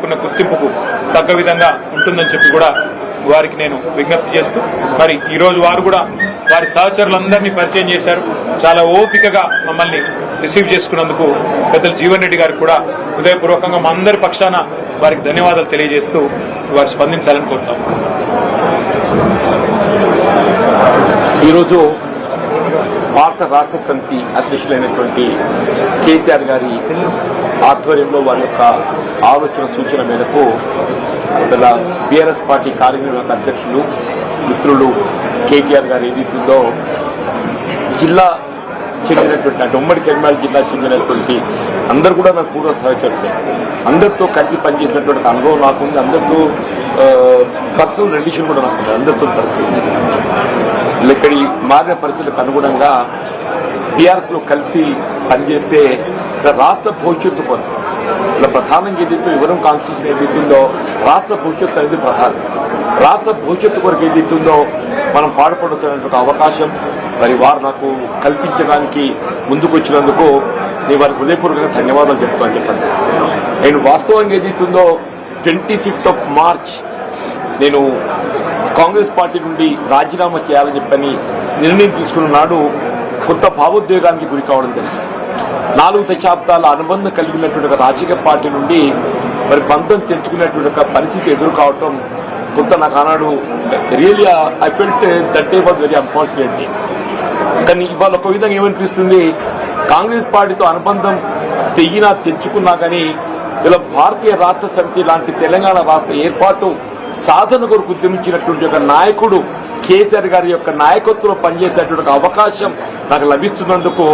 గుర్తింపుకు తగ్గ విధంగా ఉంటుందని చెప్పి కూడా వారికి నేను విజ్ఞప్తి చేస్తూ మరి ఈ రోజు వారు కూడా వారి సహచరులందరినీ పరిచయం చేశారు. చాలా ఓపికగా మమ్మల్ని రిసీవ్ చేసుకున్నందుకు పెద్దలు జీవన్ రెడ్డి గారికి కూడా హృదయపూర్వకంగా మా అందరి పక్షాన వారికి ధన్యవాదాలు తెలియజేస్తూ వారు స్పందించాలని కోరుతాం. ఈరోజు భారత రాష్ట్ర సమితి అధ్యక్షులైనటువంటి కేసీఆర్ గారి ఆధ్వర్యంలో వారి యొక్క ఆలోచన సూచన మేరకు బీఆర్ఎస్ పార్టీ కార్యనిర్వాహక అధ్యక్షులు మిత్రులు కేటీఆర్ గారు ఏదైతుందో జిల్లా చెందినటువంటి అంటే ఉమ్మడి కరీంనగర్ జిల్లా చెందినటువంటి అందరూ కూడా నాకు పూర్వ సహచరులే. అందరితో కలిసి పనిచేసినటువంటి అనుభవం నాకుంది. అందరితో పర్సనల్ రిలేషన్ కూడా నాకుంది. అందరితో ఇక్కడి మారిన పరిస్థితులకు అనుగుణంగా బీఆర్ఎస్ లో కలిసి పనిచేస్తే రాష్ట్ర భవిష్యత్తు కొరకు ఇలా ప్రధానంగా ఏదైతే వివరం కాన్స్టిట్యూషన్ ఏదైతుందో రాష్ట్ర భవిష్యత్తు అనేది ప్రధానం. రాష్ట్ర భవిష్యత్తు కొరకు ఏదైతుందో మనం పాటుపడుతున్నటువంటి అవకాశం మరి వారు నాకు కల్పించడానికి ముందుకు వచ్చినందుకు నేను వారికి హృదయపూర్వకంగా ధన్యవాదాలు చెప్తాను. చెప్పండి, నేను వాస్తవంగా ఏదైతుందో 25 మార్చ్ నేను కాంగ్రెస్ పార్టీ నుండి రాజీనామా చేయాలని చెప్పని నిర్ణయం తీసుకున్న నాడు కొత్త భావోద్వేగానికి గురి కావడం జరిగింది. 4 దశాబ్దాల అనుబంధం కలిగినటువంటి ఒక రాజకీయ పార్టీ నుండి మరి బంధం తెంచుకునేటువంటి ఒక పరిస్థితి ఎదురు కావటం కొంత నాకు ఆనాడు really I felt that day was very unfortunate. కానీ ఇవాళ ఒక విధంగా ఏమనిపిస్తుంది, కాంగ్రెస్ పార్టీతో అనుబంధం తెంచుకున్నా కానీ ఇలా భారతీయ రాష్ట్ర సమితి లాంటి తెలంగాణ రాష్ట్ర ఏర్పాటు సాధన కొరకు ఉద్యమించినటువంటి ఒక నాయకుడు కేసీఆర్ గారి యొక్క నాయకత్వంలో పనిచేసేటువంటి అవకాశం నాకు లభిస్తున్నందుకు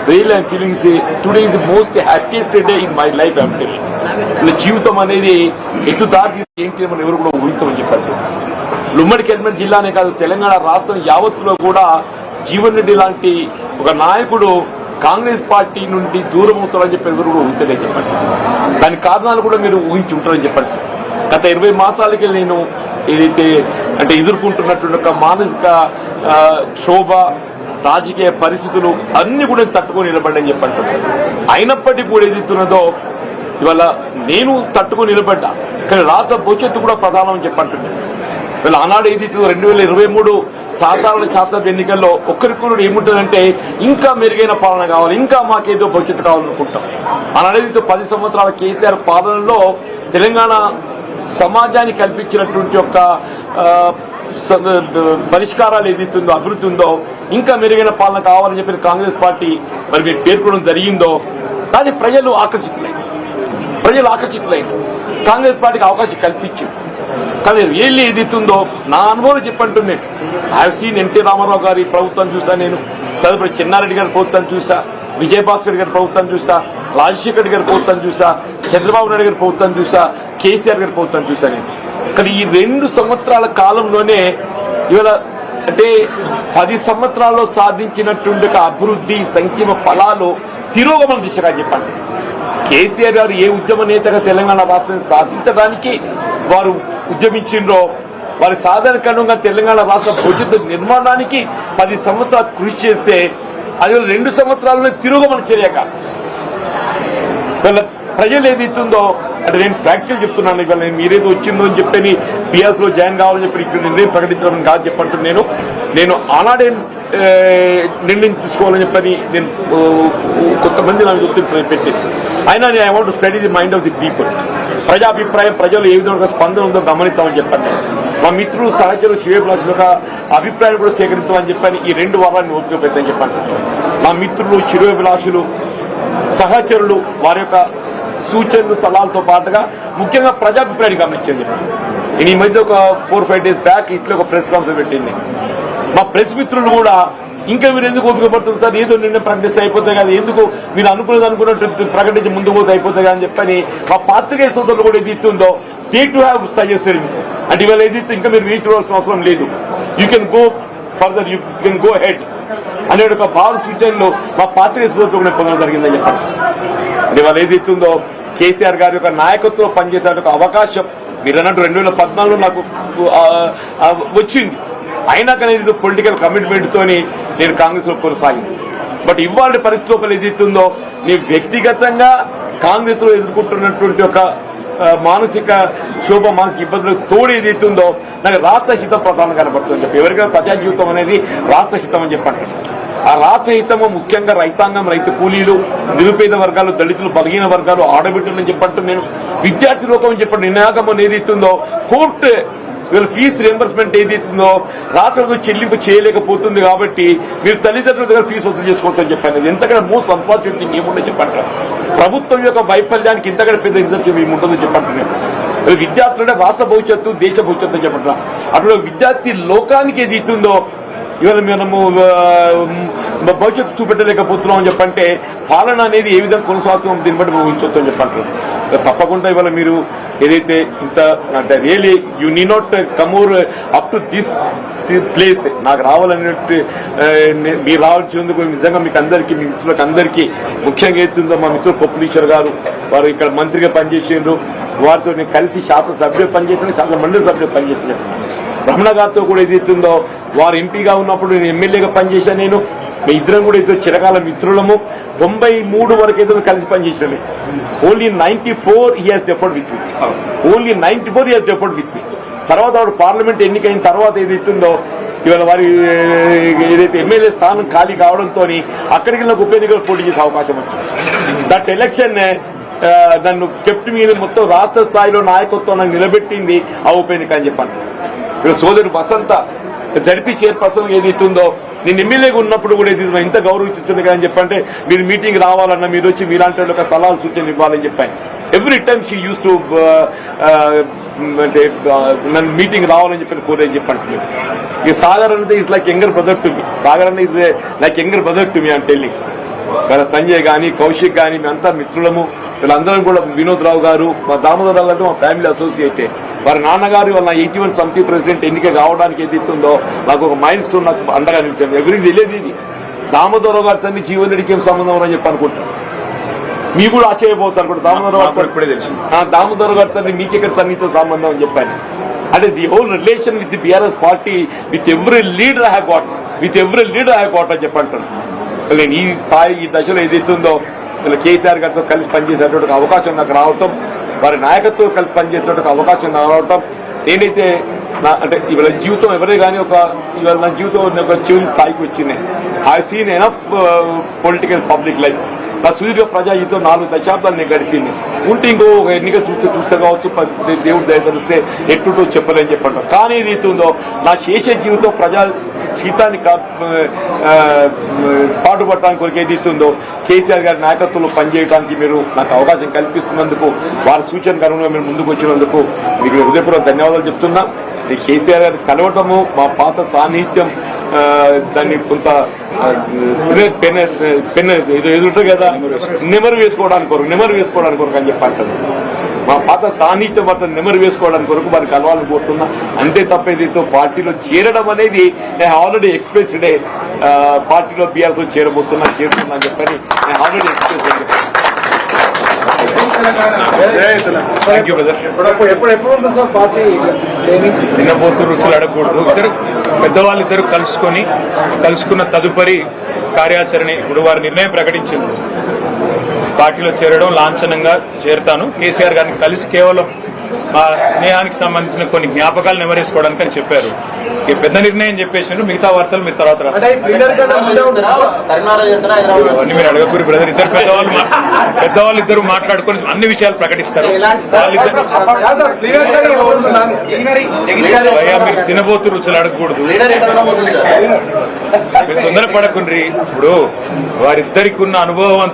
real I'm feelings today is the most happiest day in my life. అంటే ఇలా జీవితం అనేది ఎటు దారి తీసి ఏంటి మనం ఎవరు కూడా ఊహించమని చెప్పారు. ఉమ్మడి కరీంనగర్ జిల్లానే కాదు తెలంగాణ రాష్ట్రం యావత్తులో కూడా జీవన్ రెడ్డి లాంటి ఒక నాయకుడు కాంగ్రెస్ పార్టీ నుండి దూరం అవుతారని చెప్పి ఎవరు కూడా ఊహించలేని చెప్పండి. దాని కారణాలు కూడా మీరు ఊహించి ఉంటారని చెప్పండి. గత 20 మాసాలకి నేను ఏదైతే అంటే ఎదుర్కొంటున్నటువంటి ఒక మానసిక క్షోభ రాజకీయ పరిస్థితులు అన్ని కూడా తట్టుకొని నిలబడ్డని చెప్పంటున్నాను. అయినప్పటికీ కూడా ఏదైతున్నదో ఇవాళ నేను తట్టుకొని నిలబడ్డా, కానీ రాష్ట్ర భవిష్యత్తు కూడా ప్రధానం అని చెప్పంటున్నాను. వీళ్ళ ఆనాడు ఏదైతే 2023 సాధారణ శాసనసభ ఎన్నికల్లో ఒక్కరికొకరు ఏముంటుందంటే ఇంకా మెరుగైన పాలన కావాలి, ఇంకా మాకేదో భవిష్యత్తు కావాలనుకుంటాం. ఆనాడేదైతే 10 సంవత్సరాల కేసీఆర్ పాలనలో తెలంగాణ సమాజానికి కల్పించినటువంటి యొక్క పరిష్కారాలు ఏదైతుందో అభివృద్ధి ఉందో ఇంకా మెరుగైన పాలన కావాలని చెప్పిన కాంగ్రెస్ పార్టీ మరి మీరు పేర్కొనడం జరిగిందో దాన్ని ప్రజలు ఆకర్షితులైన కాంగ్రెస్ పార్టీకి అవకాశం కల్పించింది. కానీ రియల్లీ ఏదైతుందో నా అనుభవం చెప్పంటుంది. I have seen NT Rama Rao గారి ప్రభుత్వం చూసా, నేను తదుపరి చెన్నారెడ్డి గారి ప్రభుత్వం చూసా, విజయభాస్కర్ గారి ప్రభుత్వం చూసా, రాజశేఖర్ గారి ప్రభుత్వం చూసా, చంద్రబాబు నాయుడు గారి ప్రభుత్వం చూసా, కేసీఆర్ గారి ప్రభుత్వం చూసా. నేను కానీ ఈ 2 సంవత్సరాల కాలంలోనే ఇవాళ అంటే 10 సంవత్సరాల్లో సాధించినటువంటి అభివృద్ధి సంక్షేమ ఫలాలు తిరోగమన దిశగా చెప్పండి. కేసీఆర్ గారు ఏ ఉద్యమ నేతగా తెలంగాణ రాష్ట్రాన్ని సాధించడానికి వారు ఉద్యమించిండ్రో వారి సాధారణంగా తెలంగాణ రాష్ట్ర భవిష్యత్తు నిర్మాణానికి 10 సంవత్సరాలు కృషి చేస్తే అది 2 సంవత్సరాల్లో తిరోగమన చర్యగా వీళ్ళ ప్రజలు ఏదైతుందో అంటే నేను ప్రాక్టికల్ చెప్తున్నాను. ఇవాళ నేను మీరేదో వచ్చిందో అని చెప్పని బీఆర్ఎస్ లో జాయిన్ కావాలని చెప్పి ఇక్కడ నిర్ణయం ప్రకటించడం కాదు చెప్పంటున్నాను. నేను ఆనాడే నిర్ణయం తీసుకోవాలని చెప్పని నేను కొంతమంది నాకు గుర్తింపు పెట్టి అయినా నేను I want to study the mind of the people. ప్రజాభిప్రాయం ప్రజలు ఏ విధంగా స్పందన ఉందో గమనిస్తామని చెప్పండి. మా మిత్రులు సహచరులు శివప్లాస్ యొక్క అభిప్రాయం కూడా సేకరించాలని చెప్పని ఈ 2 వారాన్ని ఓపిక పెట్టని చెప్పండి. మా మిత్రులు చిరువిలాసులు సహచరులు వారి యొక్క సూచనలు సలహాలతో పాటుగా ముఖ్యంగా ప్రజాభిప్రాయాన్ని గమనించండి. నేను ఈ మధ్య ఒక 4-5 డేస్ బ్యాక్ ఇట్లా ఒక ప్రెస్ కాన్ఫరెన్స్ పెట్టింది. మా ప్రెస్ మిత్రులు కూడా ఇంకా మీరు ఎందుకు ఓపిక పడుతుంది సార్, ఏదో నిర్ణయం ప్రకటిస్తే అయిపోతాయి కదా, ఎందుకు మీరు అనుకున్నట్టు ప్రకటించి ముందుకు పోతే అయిపోతాయి కదా అని చెప్పని మా పాత్రికేయ సోదరులు కూడా ఏది ఇస్తుందో దే టు హ్యావ్ సజెస్టెడ్. అంటే ఇవాళ ఏది ఇంకా మీరు రీచ్ అవ్వాల్సిన అవసరం లేదు, you can go further, you can go head అనే ఒక భావ సూచనలు మా పాత్రికేయ సోదరులు కూడా పొందడం జరిగిందని చెప్పండి. అంటే వాళ్ళు ఏది ఇస్తుందో కేసీఆర్ గారి యొక్క నాయకత్వంలో పనిచేసే ఒక అవకాశం మీరు అన్నట్టు 2014లో నాకు వచ్చింది. అయినా కానీ ఇది పొలిటికల్ కమిట్మెంట్ తోని నేను కాంగ్రెస్ లో కొనసాగింది. బట్ ఇవాళ పరిస్థితి లోపల ఏదైతుందో నీ వ్యక్తిగతంగా కాంగ్రెస్ లో ఎదుర్కొంటున్నటువంటి ఒక మానసిక క్షోభ మానసిక ఇబ్బందులకు తోడు ఏదైతుందో నాకు రాష్ట్ర హితం ప్రధానం కనబడుతుంది చెప్పి ఎవరికైనా ప్రజా జీవితం అనేది రాష్ట్ర హితం అని చెప్పంటారు. ఆ రాష్ట్ర హితము ముఖ్యంగా రైతాంగం, రైతు కూలీలు, నిరుపేద వర్గాలు, దళితులు, బలహీన వర్గాలు, ఆడబిడ్డలు చెప్పంటూ నేను విద్యార్థి లోకం అని చెప్పండి నినాగమం ఏదైతుందో కోర్టు వీళ్ళ ఫీజు రియంబర్స్మెంట్ ఏదైతుందో రాష్ట్రంలో చెల్లింపు చేయలేకపోతుంది కాబట్టి మీరు తల్లిదండ్రుల దగ్గర ఫీజు వసూలు చేసుకోవచ్చని చెప్పాను. ఎంతకన్నా మోస్ట్ అన్ఫార్చునేట్ థింగ్ ఏముండో చెప్పంటారు. ప్రభుత్వం యొక్క వైఫల్యానికి ఇంతకన్నా పెద్ద నిదర్శనం ఏముంటుందో చెప్పంటున్నాను. విద్యార్థులంటే రాష్ట్ర భవిష్యత్తు, దేశ భవిష్యత్తు అని చెప్పంటున్నా. అటు విద్యార్థి లోకానికి ఏది ఇస్తుందో ఇవాళ మనము భవిష్యత్తు చూపెట్టలేకపోతున్నాం అని చెప్పంటే పాలన అనేది ఏ విధంగా కొనసాగుతుందో దీన్ని బట్టి ఊహించవచ్చు అని చెప్పంటారు. తప్పకుండా ఇవాళ మీరు ఏదైతే ఇంత అంటే really you need not come up to this place నాకు రావాలన్నట్టు మీరు రావాల్సినందుకు నిజంగా మీకు అందరికీ, మీ మిత్రులకు అందరికీ ముఖ్యంగా ఏతుందో మా మిత్రులు పొప్పులీశ్వర్ గారు వారు ఇక్కడ మంత్రిగా పనిచేసిండ్రు. వారితో నేను కలిసి శాసనసభ్యులు పనిచేసిన, శాసన మండలి సభ్యులు పనిచేసిన. రమణ గారితో కూడా ఏదైతుందో వారు ఎంపీగా ఉన్నప్పుడు నేను ఎమ్మెల్యేగా పనిచేశాను. నేను మీ ఇద్దరం కూడా ఏదో చిరకాల మిత్రులము. 93 వరకు ఏదో కలిసి పనిచేసినవి. Only 94 he has deferred with me. Only 94 he has deferred with me. తర్వాత వాడు పార్లమెంట్ ఎన్నికైన తర్వాత ఏదైతుందో ఇవాళ వారి ఏదైతే ఎమ్మెల్యే స్థానం ఖాళీ కావడంతో అక్కడికి నాకు ఉప ఎన్నికలు పోటీ చేసే అవకాశం వచ్చింది. దట్ ఎలక్షన్ నన్ను కెప్ట్ మీద మొత్తం రాష్ట్ర స్థాయిలో నాయకత్వం నాకు నిలబెట్టింది ఆ ఉప ఎన్నిక అని చెప్పండి. ఇక్కడ సోదరు వసంత జడ్పీ చైర్పర్సన్ ఏదైతుందో నేను ఎమ్మెల్యేగా ఉన్నప్పుడు కూడా ఏది ఇంత గౌరవించుతుంది అని చెప్పంటే మీరు మీటింగ్ రావాలన్నా మీరు వచ్చి మీలాంటి వాళ్ళకి సలహాలు సూచనలు ఇవ్వాలని చెప్పాను. Every time she use to అంటే నన్ను మీటింగ్ రావాలని చెప్పి కోరేని చెప్పండి. ఈ సాగర్ అనేది is like younger brother to me. Sagar అనేది is like younger brother to me అని టెల్లింగ్. సంజయ్ గాని, కౌశిక్ గాని మేమంతా మిత్రులము. వీళ్ళందరం కూడా వినోద్ రావు గారు, మా దామోదరరావు గారితో మా ఫ్యామిలీ అసోసియేటే. వారి నాన్నగారు వాళ్ళ 81 సమితి ప్రెసిడెంట్ ఎన్నిక కావడానికి ఏదైతుందో నాకు ఒక మైల్ స్టోన్ నాకు అండగా నిలిచాను. ఎవరికి తెలియదు ఇది. దామోదరరావు గారి తల్లి జీవన్ రెడ్డికి ఏం సంబంధం అని చెప్పి అనుకుంటాను. మీకు కూడా ఆశ్చర్యపోతారు కూడా దామోదరరావు ఇప్పుడే తెలిసింది. దామోదరరావు గారి తల్లి మీకెక్కడ సన్నిహిత సంబంధం అని చెప్పాను. అంటే the whole relation with the BRS party with every leader I have got అని చెప్పంటాను. నేను ఈ స్థాయి ఈ దశలో ఏదైతుందో ఇలా కేసీఆర్ గారితో కలిసి పనిచేసేటువంటి అవకాశం నాకు రావటం, వారి నాయకత్వం కలిసి పనిచేసేటువంటి అవకాశం నాకు రావటం, నేనైతే అంటే ఇవాళ జీవితం ఎవరే కానీ ఇవాళ నా జీవితం ఒక చివరి స్థాయికి వచ్చింది. I seen enough political public life. నా సుదీర్ఘ ప్రజా జీవితం 4 దశాబ్దాలు నేను గడిపింది. ఉంటే ఇంకో ఒక ఎన్నిక చూస్తే కావచ్చు, దేవుడు దయ తెలిస్తే ఎట్టుటో చెప్పలేని చెప్పంటాం. కానీ ఏదైతుందో నా చేసే జీవితం ప్రజా జీతాన్ని పాటుపడటానికి కొరకు ఏదైతుందో కేసీఆర్ గారి నాయకత్వంలో పనిచేయడానికి మీరు నాకు అవకాశం కల్పిస్తున్నందుకు, వారి సూచన కనుక మీరు ముందుకు వచ్చినందుకు మీకు హృదయపూర్వక ధన్యవాదాలు చెప్తున్నా. కేసీఆర్ గారిని కలవటము, మా పాత సాన్నిహిత్యం, దాన్ని కొంత ఎదుట కదా నెమరు వేసుకోవడానికి కొరకు అని చెప్పి అంటారు. మా పాత సాన్నిహిత్యం మాత్రం నెమరు వేసుకోవడానికి కొరకు వారికి కలవాలని కోరుతున్నా. అంతే తప్ప ఏదైతే పార్టీలో చేరడం అనేది నేను ఆల్రెడీ ఎక్స్ప్రెస్ డే పార్టీలో బీఆర్ఎస్ చేరుతున్నా అని చెప్పని నేను ఆల్రెడీ ఎక్స్ప్రెస్ తినబోతు రుచులు అడగకూడదు. పెద్దవాళ్ళిద్దరు కలుసుకున్న తదుపరి కార్యాచరణ ఇప్పుడు వారి నిర్ణయం ప్రకటించింది. పార్టీలో చేరడం లాంఛనంగా చేరుతాను. కేసీఆర్ గారిని కలిసి కేవలం మా స్నేహానికి సంబంధించిన కొన్ని జ్ఞాపకాలు నెమరేసుకోవడానికి అని చెప్పారు. ఈ పెద్ద నిర్ణయం చెప్పేసిండ్రు. మిగతా వార్తలు మీరు తర్వాత అవన్నీ మీరు అడగకూరి బ్రదర్. పెద్దవాళ్ళు ఇద్దరు మాట్లాడుకొని అన్ని విషయాలు ప్రకటిస్తారు. భయ్యా మీరు తినబోతు రుచులు అడగకూడదు, మీరు తొందరపడకుండ్రి. ఇప్పుడు వారిద్దరికి ఉన్న అనుభవం అంతా